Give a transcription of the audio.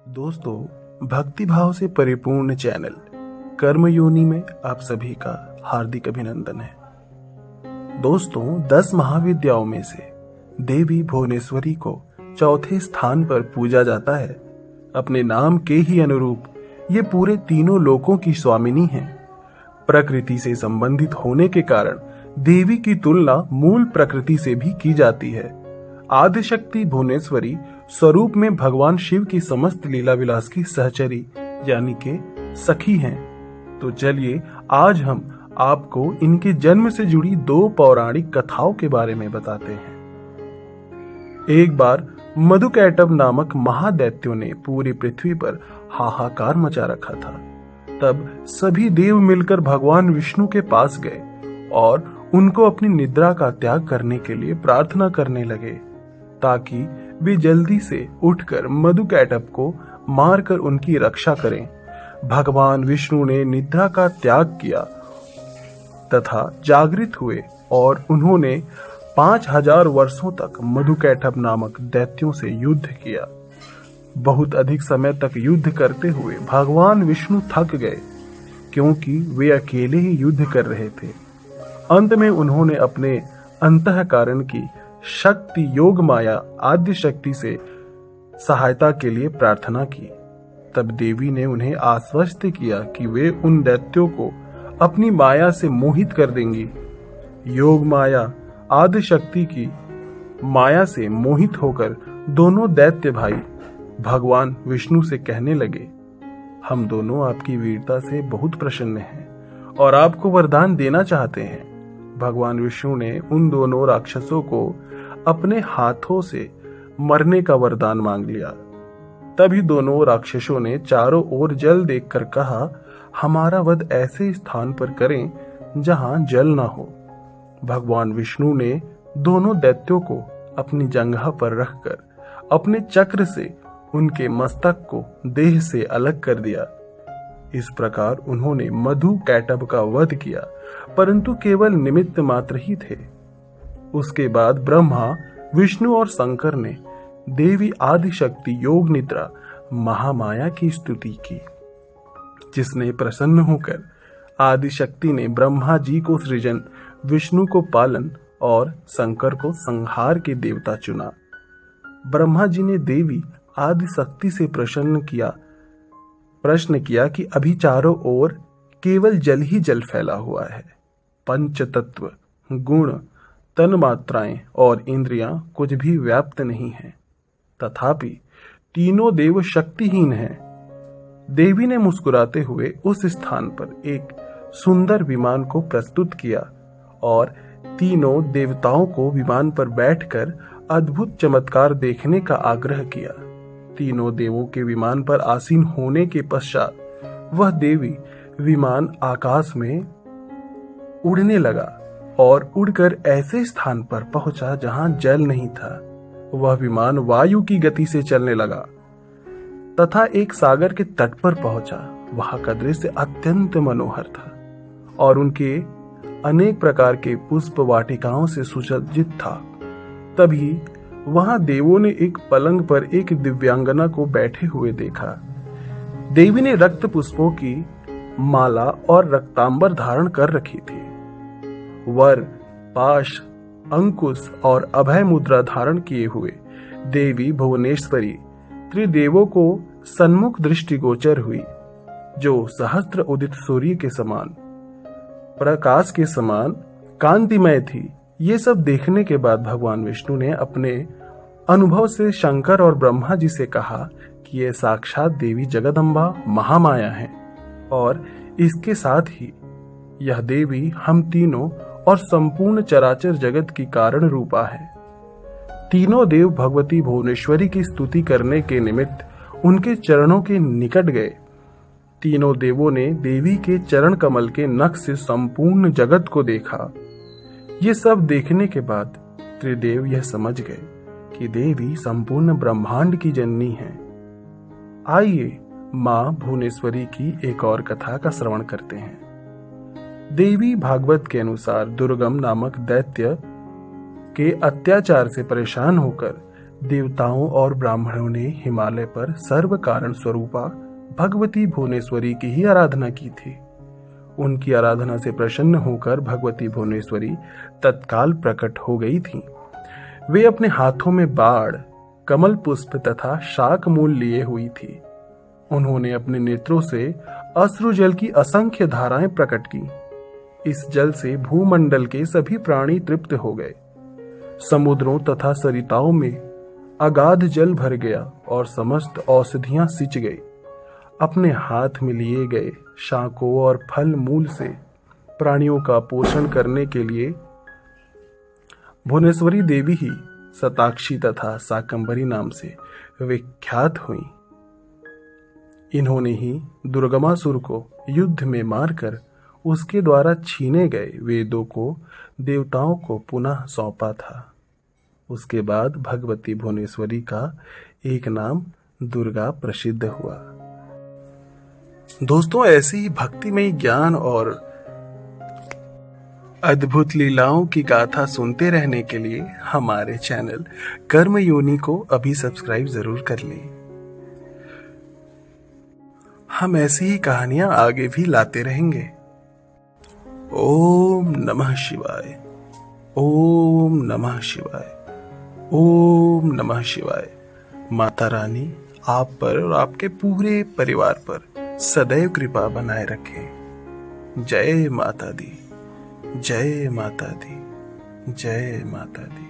दोस्तों, भक्ति भाव से परिपूर्ण चैनल कर्मयोनि में आप सभी का हार्दिक अभिनंदन है। दोस्तों, 10 महाविद्याओं में से देवी भुवनेश्वरी को चौथे स्थान पर पूजा जाता है। अपने नाम के ही अनुरूप ये पूरे तीनों लोकों की स्वामिनी हैं। प्रकृति से संबंधित होने के कारण देवी की तुलना मूल प्रकृति से भी की जाती है। आदिशक्ति भुवनेश्वरी स्वरूप में भगवान शिव की समस्त लीला विलास की सहचरी यानी के सखी हैं। तो चलिए आज हम आपको इनके जन्म से जुड़ी 2 पौराणिक कथाओं के बारे में बताते हैं। एक बार मधुकैटभ नामक महादैत्यों ने पूरी पृथ्वी पर हाहाकार मचा रखा था। तब सभी देव मिलकर भगवान विष्णु के पास गए और उनको अपनी निद्रा का त्याग करने के लिए प्रार्थना करने लगे ताकि वे जल्दी से उठकर मधुकैटभ को मारकर उनकी रक्षा करें। भगवान विष्णु ने निद्रा का त्याग किया तथा जागृत हुए और उन्होंने 5000 वर्षों तक मधुकैटभ नामक दैत्यों से युद्ध किया। बहुत अधिक समय तक युद्ध करते हुए भगवान विष्णु थक गए क्योंकि वे अकेले ही युद्ध कर रहे थे। अंत में उन्होंने अपने अंतःकरण की शक्ति योग माया आदि शक्ति से सहायता के लिए प्रार्थना की। तब देवी ने उन्हें आश्वस्त किया कि वे उन दैत्यों को अपनी माया से मोहित कर देंगी। योग माया आदि शक्ति की माया से मोहित होकर दोनों दैत्य भाई भगवान विष्णु से कहने लगे, हम दोनों आपकी वीरता से बहुत प्रसन्न हैं और आपको वरदान देना चाहते हैं। भगवान विष्णु ने उन दोनों राक्षसों को अपने हाथों से मरने का वरदान मांग लिया। तभी दोनों राक्षसों ने चारों ओर जल देखकर कहा, हमारा वध ऐसे स्थान पर करें जहां जल ना हो। भगवान विष्णु ने दोनों दैत्यों को अपनी जंघा पर रखकर अपने चक्र से उनके मस्तक को देह से अलग कर दिया। इस प्रकार उन्होंने मधुकैटभ का वध किया, परंतु केवल निमित्त मात्र ही थे। उसके बाद ब्रह्मा, विष्णु और शंकर ने देवी आदिशक्ति योग निद्रा महामाया की स्तुति की, जिसने प्रसन्न होकर आदिशक्ति ने ब्रह्मा जी को सृजन, विष्णु को पालन और शंकर को संहार के देवता चुना। ब्रह्मा जी ने देवी आदिशक्ति से प्रश्न किया कि अभी चारों ओर केवल जल ही जल फैला हुआ है। पंच तत्व, गुण, तन मात्राएं और इंद्रियां कुछ भी व्याप्त नहीं हैं। तथापि तीनों देव शक्तिहीन हैं। देवी ने मुस्कुराते हुए उस स्थान पर एक सुंदर विमान को प्रस्तुत किया और तीनों देवताओं को विमान पर बैठकर अद्भुत चमत्कार देखने का आग्रह किया। तीनों देवों के विमान पर आसीन होने के पश्चात वह देवी विमान आकाश में उड़ने लगा और उड़कर ऐसे स्थान पर पहुंचा जहां जल नहीं था। वह विमान वायु की गति से चलने लगा तथा एक सागर के तट पर पहुंचा। वहां का दृश्य अत्यंत मनोहर था और उनके अनेक प्रकार के पुष्प वाटिकाओं से सुसज्जित था। तभी वहां देवों ने एक पलंग पर एक दिव्यांगना को बैठे हुए देखा। देवी ने रक्त पुष्पों की माला और रक्तांबर धारण कर रखी थी। वर, पाश, अंकुश और अभय मुद्रा धारण किए हुए देवी भुवनेश्वरी त्रिदेवों को सन्मुख दृष्टिगोचर हुई, जो सहस्त्र उदित सूर्य के समान, प्रकाश के समान कांतिमय थी। ये सब देखने के बाद भगवान विष्णु ने अपने अनुभव से शंकर और ब्रह्मा जी से कहा कि ये साक्षात देवी जगदम्बा महामाया है और इसके साथ ही यह देवी हम तीनों और संपूर्ण चराचर जगत की कारण रूपा है। तीनों देव भगवती भुवनेश्वरी की स्तुति करने के निमित्त उनके चरणों के निकट गए। तीनों देवों ने देवी के चरण कमल के नख से संपूर्ण जगत को देखा। ये सब देखने के बाद त्रिदेव यह समझ गए कि देवी संपूर्ण ब्रह्मांड की जननी है। आइए मां भुवनेश्वरी की एक और कथा का श्रवण करते हैं। देवी भागवत के अनुसार दुर्गम नामक दैत्य के अत्याचार से परेशान होकर देवताओं और ब्राह्मणों ने हिमालय पर सर्व कारण स्वरूपा भगवती भुवनेश्वरी की ही आराधना की थी। उनकी आराधना से प्रसन्न होकर भगवती भुवनेश्वरी तत्काल प्रकट हो गई थीं। वे अपने हाथों में बाण, कमल पुष्प तथा शाक मूल लिए हुई थी। उन्होंने अपने नेत्रों से अश्रु जल की असंख्य धाराएं प्रकट की। इस जल से भूमंडल के सभी प्राणी तृप्त हो गए। समुद्रों तथा सरिताओं में अगाध जल भर गया और समस्त औषधियां सिंच गई। अपने हाथ में लिए गए शाकों और फल मूल से प्राणियों का पोषण करने के लिए भुवनेश्वरी देवी ही शताक्षी तथा शाकंभरी नाम से विख्यात हुई। इन्होंने ही दुर्गमासुर को युद्ध में मारकर उसके द्वारा छीने गए वेदों को देवताओं को पुनः सौंपा था। उसके बाद भगवती भुवनेश्वरी का एक नाम दुर्गा प्रसिद्ध हुआ। दोस्तों, ऐसे ही भक्तिमय ज्ञान और अद्भुत लीलाओं की गाथा सुनते रहने के लिए हमारे चैनल कर्म योनि को अभी सब्सक्राइब जरूर कर लें। हम ऐसी ही कहानियां आगे भी लाते रहेंगे। ओम नमः शिवाय, ओम नमः शिवाय, ओम नमः शिवाय। माता रानी आप पर और आपके पूरे परिवार पर सदैव कृपा बनाए रखें। जय माता दी, जय माता दी, जय माता दी।